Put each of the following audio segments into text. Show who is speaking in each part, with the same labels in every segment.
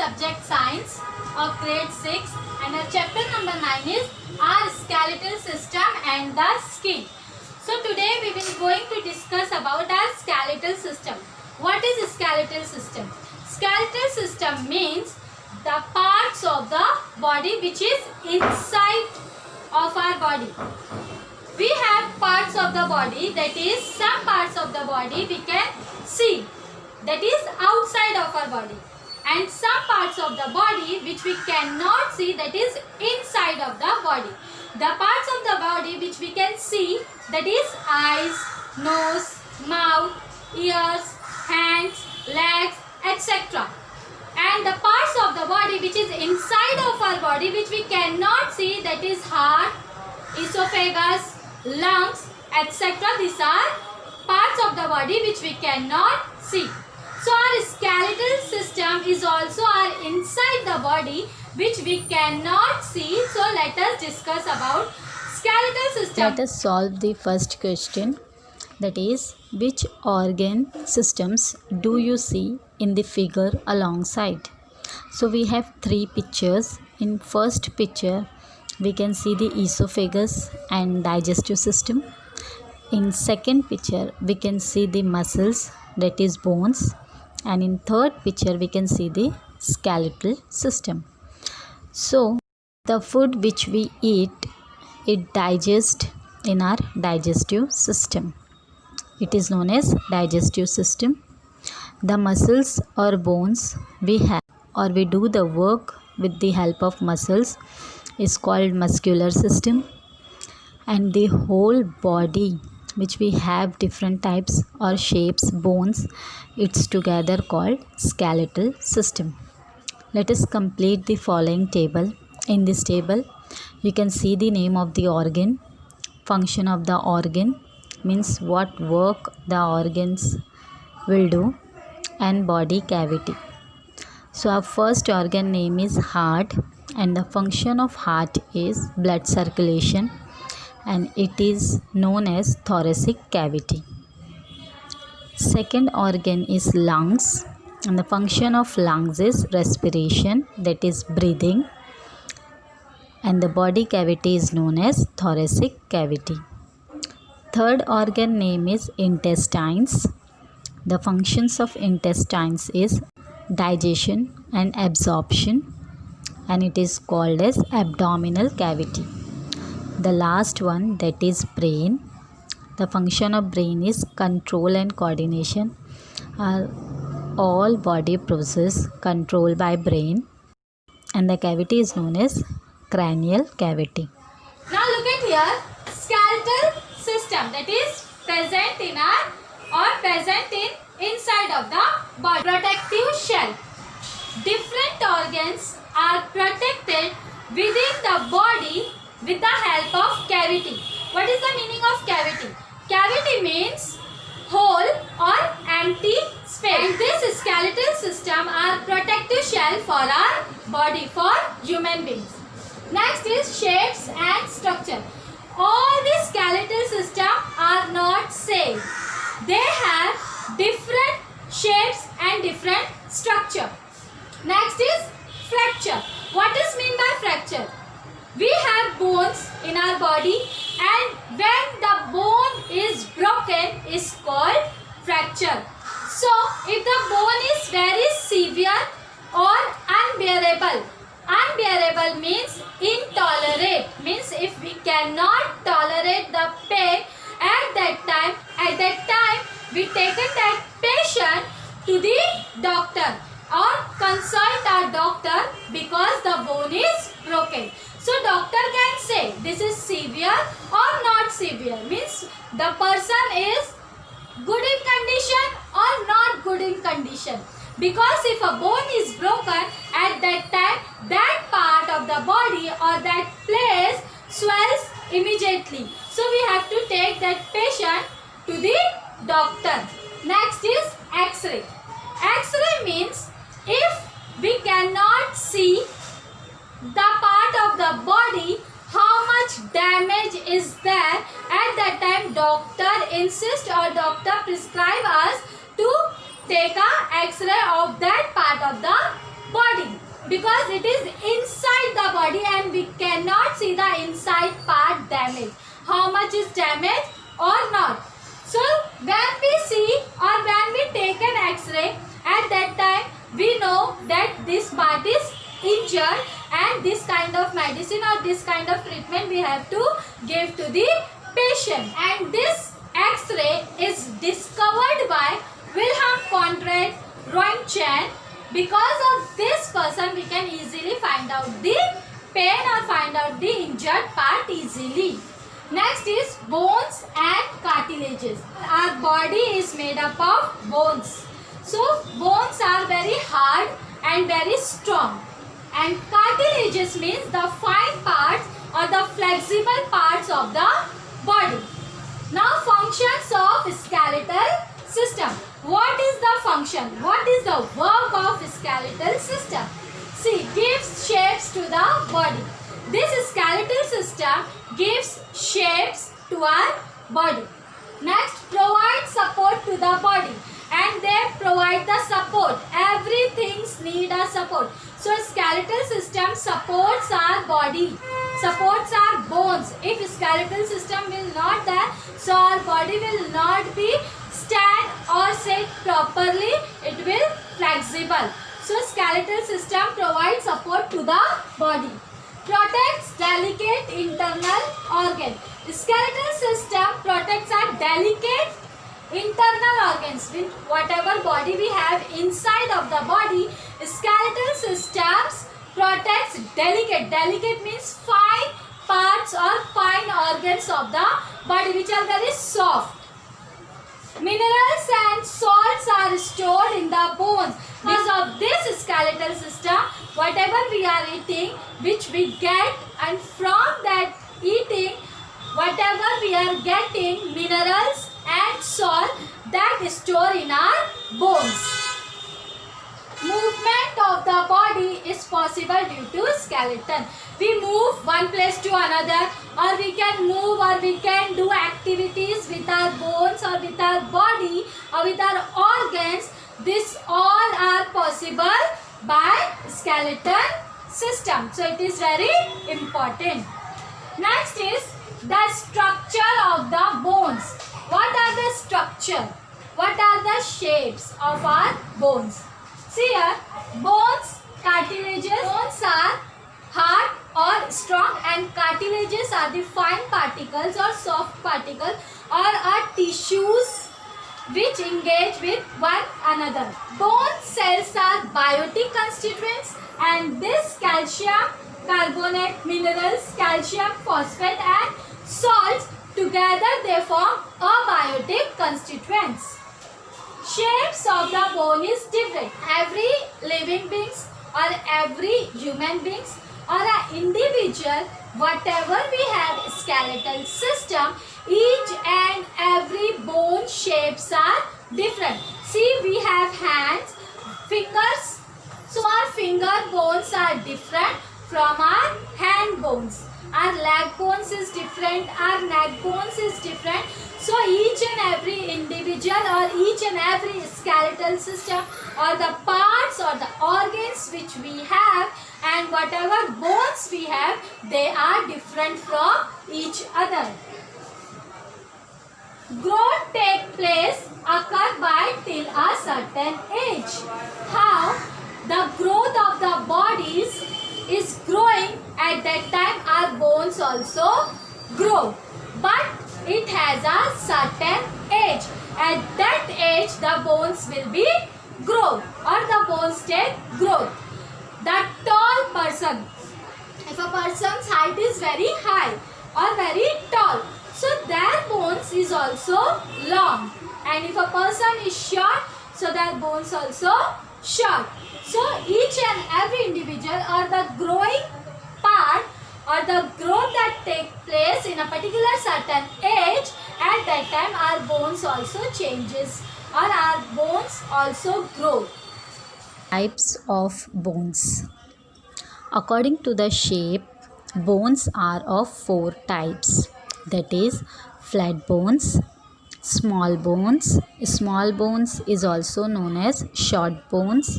Speaker 1: subject science of grade 6 and our chapter number 9 is our skeletal system and the skin. So today we will going to discuss about our skeletal system. What is skeletal system? Skeletal system means the parts of the body which is inside of our body. We have parts of the body, that is some parts of the body we can see, that is outside of our body, and some parts of the body which we cannot see, that is inside of the body. The parts of the body which we can see, that is eyes, nose, mouth, ears, hands, legs, etc. And the parts of the body which is inside of our body which we cannot see, that is heart, esophagus, lungs, etc. These are parts of the body which we cannot see. So our skeletal system is also our inside the body which we cannot see. So let us discuss about skeletal system.
Speaker 2: Let us solve the first question, that is, which organ systems do you see in the figure alongside? So we have three pictures. In first picture we can see the esophagus and digestive system. In second picture we can see the muscles, that is bones, and in third picture we can see the skeletal system. So the food which we eat, it digests in our digestive system. It is known as digestive system. The muscles or bones we have, or we do the work with the help of muscles, is called muscular system. And the whole body which we have different types or shapes, bones, it's together called skeletal system. Let us complete the following table. In this table you can see the name of the organ, function of the organ, means what work the organs will do, and body cavity. So our first organ name is heart, and the function of heart is blood circulation, and it is known as thoracic cavity. Second organ is lungs, and the function of lungs is respiration, that is breathing, and the body cavity is known as thoracic cavity. Third organ name is intestines. The functions of intestines is digestion and absorption, and it is called as abdominal cavity. The last one, that is brain. The function of brain is control and coordination. All body process controlled by brain, and the cavity is known as cranial cavity.
Speaker 1: Now look at here, skeletal system, that is present in our inside of the body. Protective shell. Different organs are protected within the body with the help of cavity. What is the meaning of cavity? Cavity means hole or empty space. And this skeletal system are protective shell for our body, for human beings. Next is shapes and structure. All the skeletal system are not same. They have different shapes and different structure. Next is fracture. What is mean by fracture? We have bones in our body, and when the bone is broken is called fracture. So if the bone is very severe or unbearable means intolerate, means if we cannot tolerate the pain at that time we taken that patient to the doctor or consult our doctor because the bone is broken. So doctor can say this is severe or not severe, means the person is good in condition or not good in condition. Because if a bone is broken, at that time that part of the body or that place swells immediately. So we have to take that patient to the doctor. Next is X-ray. X-ray means if we cannot see the part of the body, how much damage is there, at that time doctor insist or doctor prescribe us to take a X-ray of that part of the body, because it is inside the body and we cannot see the inside part damaged. How much is damaged or not? So when we see or when we take an X-ray, at that time we know that this part is injured and this kind of medicine or this kind of treatment we have to give to the patient. And this X-ray is discovered by Wilhelm Conrad Roentgen. Because of this person we can easily find out the pain or find out the injured part easily. Next is bones and cartilages. Our body is made up of bones. So bones are very hard and very strong. And cartilages means the fine parts or the flexible parts of the body. Now functions of skeletal system. What is the function? What is the work of skeletal system? See, gives shapes to the body. This skeletal system gives shapes to our body. Next, provide support to the body, and they provide the support. Everything need a support. So skeletal system supports our body, supports our bones. If skeletal system will not there, so our body will not be stand or sit properly, it will flexible. So skeletal system provides support to the body. Protects delicate internal organ. Skeletal system protects our delicate internal organs. With whatever body we have inside of the body, skeletal systems protects delicate. Delicate means fine parts or fine organs of the body which are very soft. Minerals and salts are stored in the bones. Because of this skeletal system, whatever we are eating, which we get, and from that eating, whatever we are getting, minerals and salt, that is stored in our bones. Movement of the body is possible due to skeleton. We move one place to another, or we can move, or we can do activities with our bones or with our body or with our organs. This all are possible by skeleton system. So it is very important. Next is the structure of the bones. What are the structure? What are the shapes of our bones? See here, bones, cartilages. Bones are hard or strong, and cartilages are the fine particles or soft particles or are tissues which engage with one another. Bone cells are biotic constituents, and this calcium carbonate minerals, calcium phosphate and salts together they form abiotic constituents. Shapes of the bone is different. Every living beings or every human beings or an individual, whatever we have skeletal system, each and every bone shapes are different. See, we have hands, fingers. So our finger bones are different from our hand bones. Our leg bones is different, our neck bones is different. So each and every individual or each and every skeletal system or the parts or the organs which we have and whatever bones we have, they are different from each other. Growth take place occur by till a certain age. How? The growth of the bodies is growing, at that time our bones also grow. But it has a certain age. At that age the bones will be grow or the bones take growth. The tall person, if a person's height is very high or very tall, so their bones is also long. And if a person is short, so their bones also short. So each and every individual or the growing part or the growth that take place in a particular certain age, at that time our bones also changes or our bones also grow.
Speaker 2: Types of bones. According to the shape, bones are of 4 types. That is flat bones, small bones. Small bones is also known as short bones.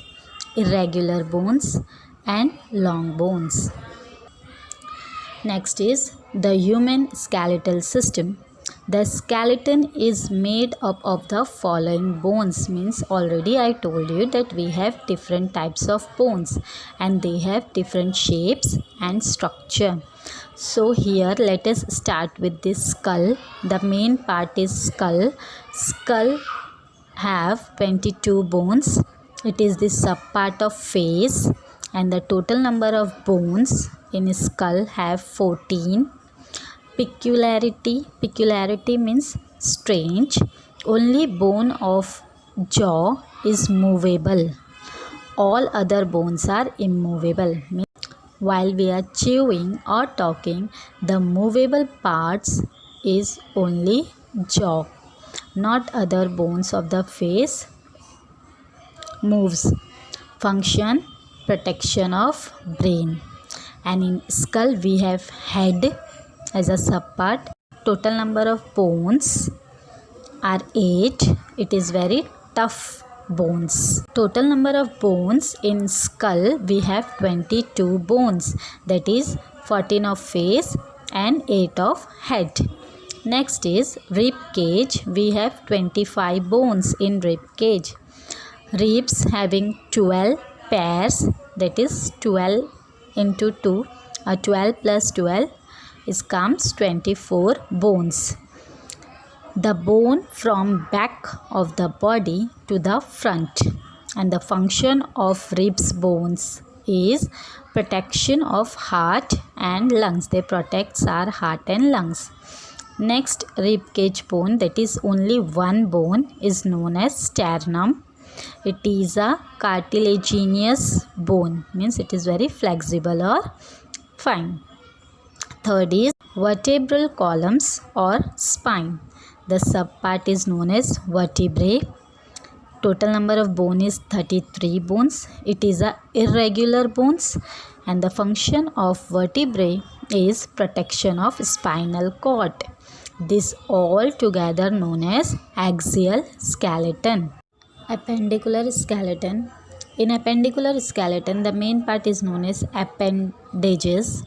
Speaker 2: irregular bones and long bones. Next is the human skeletal system. The skeleton is made up of the following bones. Means already I told you that we have different types of bones and they have different shapes and structure. So here let us start with this skull. The main part is skull. Skull have 22 bones. It is the subpart of face and the total number of bones in skull have 14. Peculiarity means strange. Only bone of jaw is movable. All other bones are immovable. While we are chewing or talking, the movable parts is only jaw. Not other bones of the face moves. Function, protection of brain. And in skull we have head as a subpart. Total number of bones are 8. It is very tough bones. Total number of bones in skull we have 22 bones. That is 14 of face and 8 of head. Next is rib cage. We have 25 bones in rib cage. Ribs having 12 pairs, that is 12 into 2, 12 plus 12 comes 24 bones. The bone from back of the body to the front, and the function of ribs bones is protection of heart and lungs. They protect our heart and lungs. Next rib cage bone, that is only one bone, is known as sternum. It is a cartilaginous bone, means it is very flexible or fine. Third is vertebral columns or spine. The subpart is known as vertebrae. Total number of bone is 33 bones. It is a irregular bones and the function of vertebrae is protection of spinal cord. This all together known as axial skeleton. Appendicular skeleton. In appendicular skeleton, the main part is known as appendages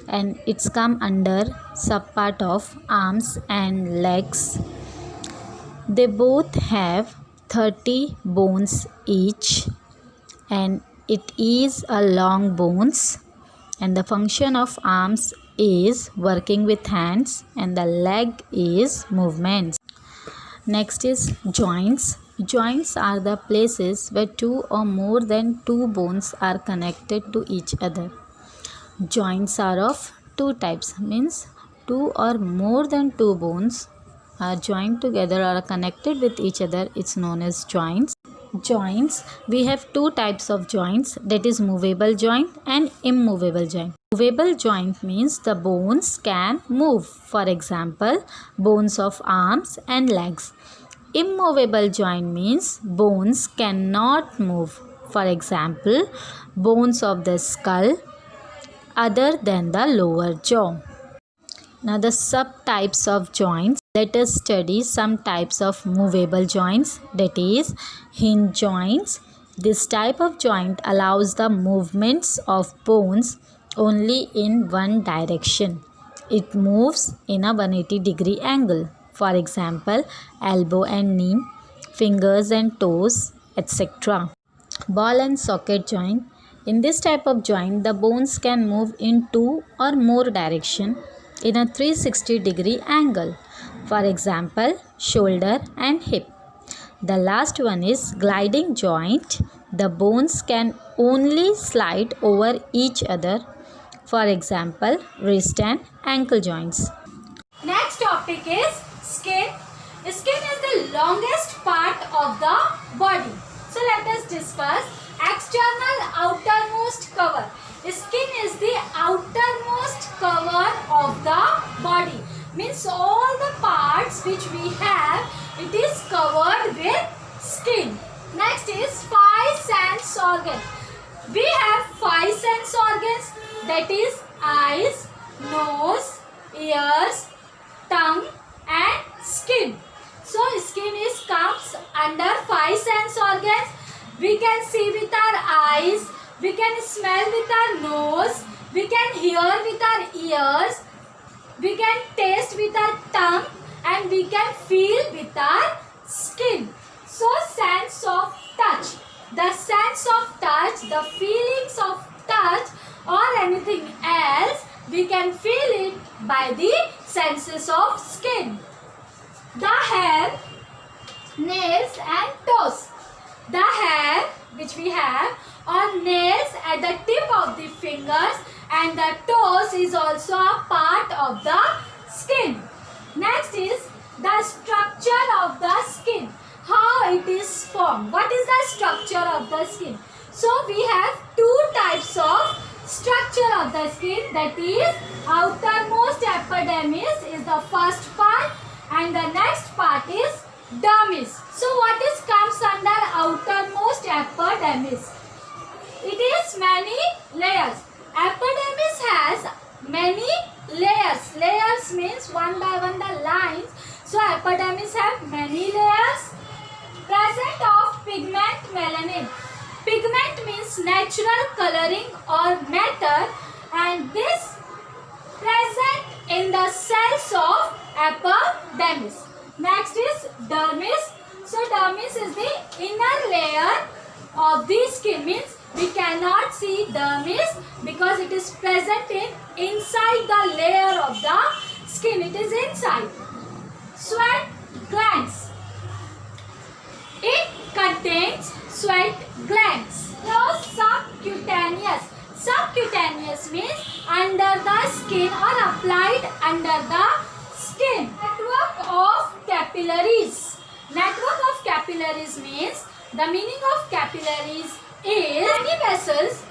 Speaker 2: and it's come under subpart of arms and legs. They both have 30 bones each and it is a long bones, and the function of arms is working with hands and the leg is movements. Next is joints. Joints are the places where two or more than two bones are connected to each other. Joints are of two types, means two or more than two bones are joined together or are connected with each other. It's known as joints. Joints, we have two types of joints, that is movable joint and immovable joint. Movable joint means the bones can move, for example bones of arms and legs. Immovable joint means bones cannot move, for example bones of the skull other than the lower jaw. Now the subtypes of joints. Let us study some types of movable joints, that is hinge joints. This type of joint allows the movements of bones only in one direction. It moves in a 180-degree angle. For example, elbow and knee, fingers and toes, etc. Ball and socket joint. In this type of joint, the bones can move in two or more directions in a 360-degree angle. For example, shoulder and hip. The last one is gliding joint. The bones can only slide over each other. For example, wrist and ankle joints.
Speaker 1: Next topic is skin. Skin is the longest part of the body. So let us discuss external outermost cover. Skin is the outermost cover of the body. Means all the parts which we have, it is covered with skin. Next is 5 sense organs. We have 5 sense organs, that is eyes, nose, ears, tongue and skin. So skin comes under 5 sense organs. We can see with our eyes, we can smell with our nose, we can hear with our ears, we can taste with our tongue, and we can feel with our skin. So sense of touch. The sense of touch, the feelings of touch or anything else, we can feel it by the senses of skin. The hair, nails and toes. The hair which we have on nails at the tip of the fingers and the toes is also a part of the skin. Next is the structure of the skin. How it is formed. What is the structure of the skin? So we have two types of structure of the skin, that is outermost epidermis is the first part and the next part is dermis. So what is comes under outermost epidermis? It is many layers. Epidermis has many layers. Layers means one by one the lines. So epidermis have many layers. Present of pigment melanin. Pigment means natural coloring or matter, and this present in the cells of epidermis. Next is dermis. So dermis is the inner layer of the skin, means we cannot see dermis because it is present inside the layer of the skin. It is inside. Sweat glands. It contains sweat glands. Now subcutaneous. Subcutaneous means under the skin or applied under the skin. Network of capillaries. Network of capillaries means, the meaning of capillaries is many vessels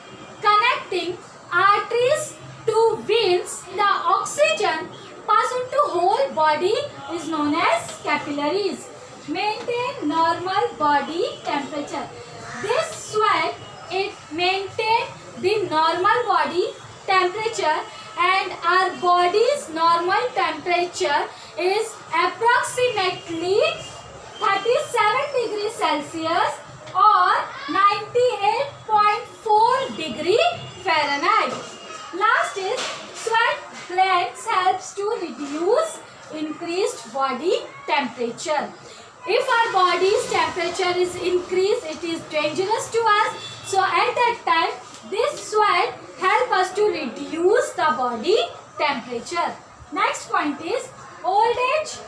Speaker 1: connecting arteries to veins. The oxygen pass into whole body is known as capillaries. Maintain normal body temperature. This sweat, it maintain the normal body temperature, and our body's normal temperature is approximately 37 degrees Celsius or 98.4 degree Fahrenheit. Last is sweat glands helps to reduce increased body temperature. If our body's temperature is increased, it is dangerous to us. So at that time, this sweat help us to reduce the body temperature. Next point is old age.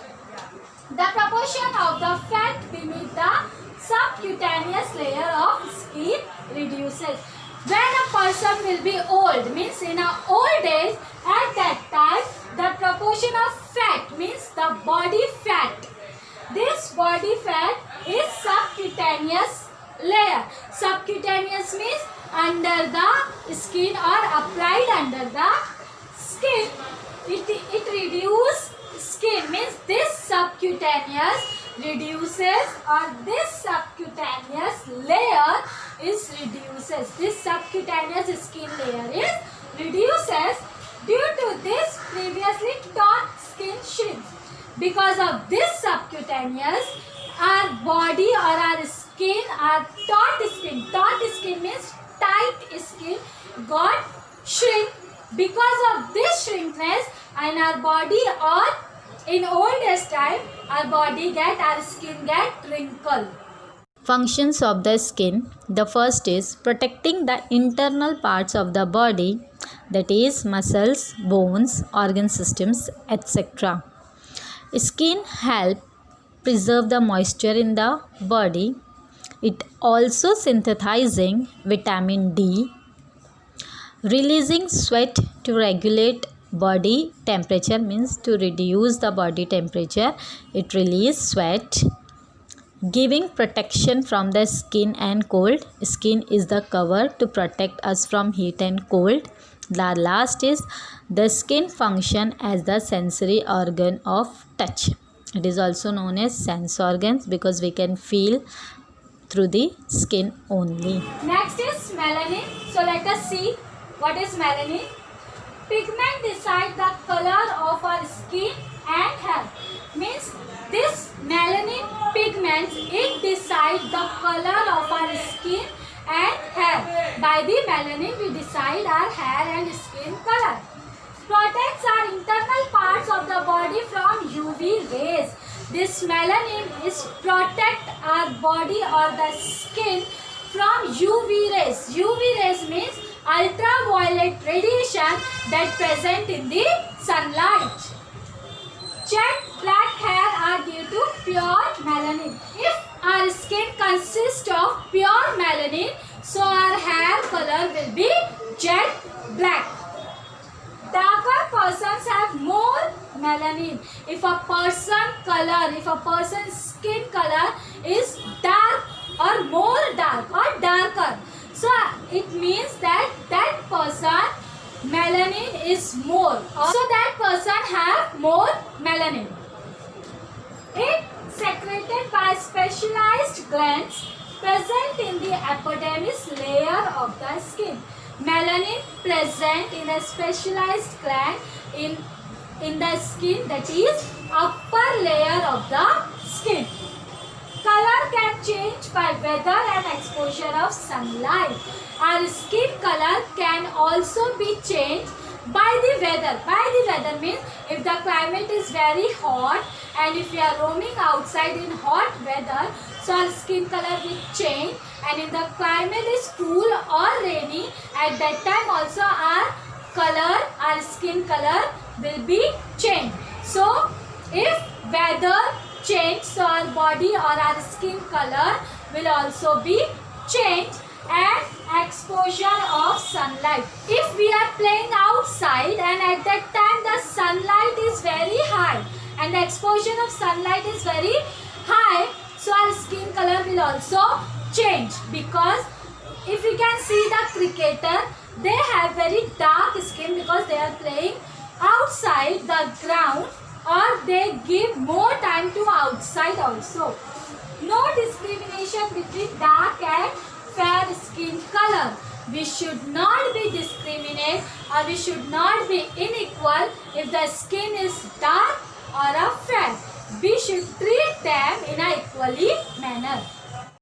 Speaker 1: The proportion of the fat beneath the subcutaneous layer of skin reduces. When a person will be old, means in a old age, at that time, the proportion of fat means the body fat. This body fat is subcutaneous layer. Subcutaneous means under the skin or applied under the skin. It reduces skin, means this subcutaneous reduces, or this subcutaneous layer is reduces. This subcutaneous skin layer is reduces. Due to this, previously taut skin shrinks. Because of this subcutaneous, our body or our skin, our taut skin means tight skin, got shrink. Because of this shrinkness in our body, or in old age time, our skin get wrinkled.
Speaker 2: Functions of the skin. The first is protecting the internal parts of the body, that is muscles, bones, organ systems, etc. Skin help preserve the moisture in the body. It also synthesizing vitamin D, releasing sweat to regulate body temperature, means to reduce the body temperature. It release sweat, giving protection from the skin and cold. Skin is the cover to protect us from heat and cold. The last is the skin function as the sensory organ of touch. It is also known as sense organs because we can feel through the skin only.
Speaker 1: Next is melanin. So let us see what is melanin. Pigment decide the color of our skin and hair. Means this melanin pigment, it decide the color of our skin By the melanin we decide our hair and skin color. Protects our internal parts of the body from UV rays. This melanin is protect our body or the skin from UV rays. UV rays means ultraviolet radiation that present in the sunlight. Jet black hair are due to pure melanin. If our skin consists of pure melanin, so our hair color will be jet black. Darker persons have more melanin. If a person's skin color is dark or more dark or darker, so it means that that person melanin is more. So that person have more melanin. It secreted by specialized glands present in the epidermis layer of the skin. Melanin present in a specialized gland in the skin, that is upper layer of the skin. Color can change by weather and exposure of sunlight. Our skin color can also be changed by the weather. By the weather means if the climate is very hot and if we are roaming outside in hot weather, so our skin color will change, and if the climate is cool or rainy, at that time also our skin color will be changed. So if weather change, so our body or our skin color will also be changed, and exposure of sunlight. If we are playing outside and at that time the sunlight is very high and the exposure of sunlight is very high, so our skin color will also change, because if we can see the cricketer, they have very dark skin because they are playing outside the ground, or they give more time to outside also. No discrimination between dark and fair skin color. We should not be discriminate, or we should not be unequal if the skin is dark or a fair. We should treat them in an equally manner.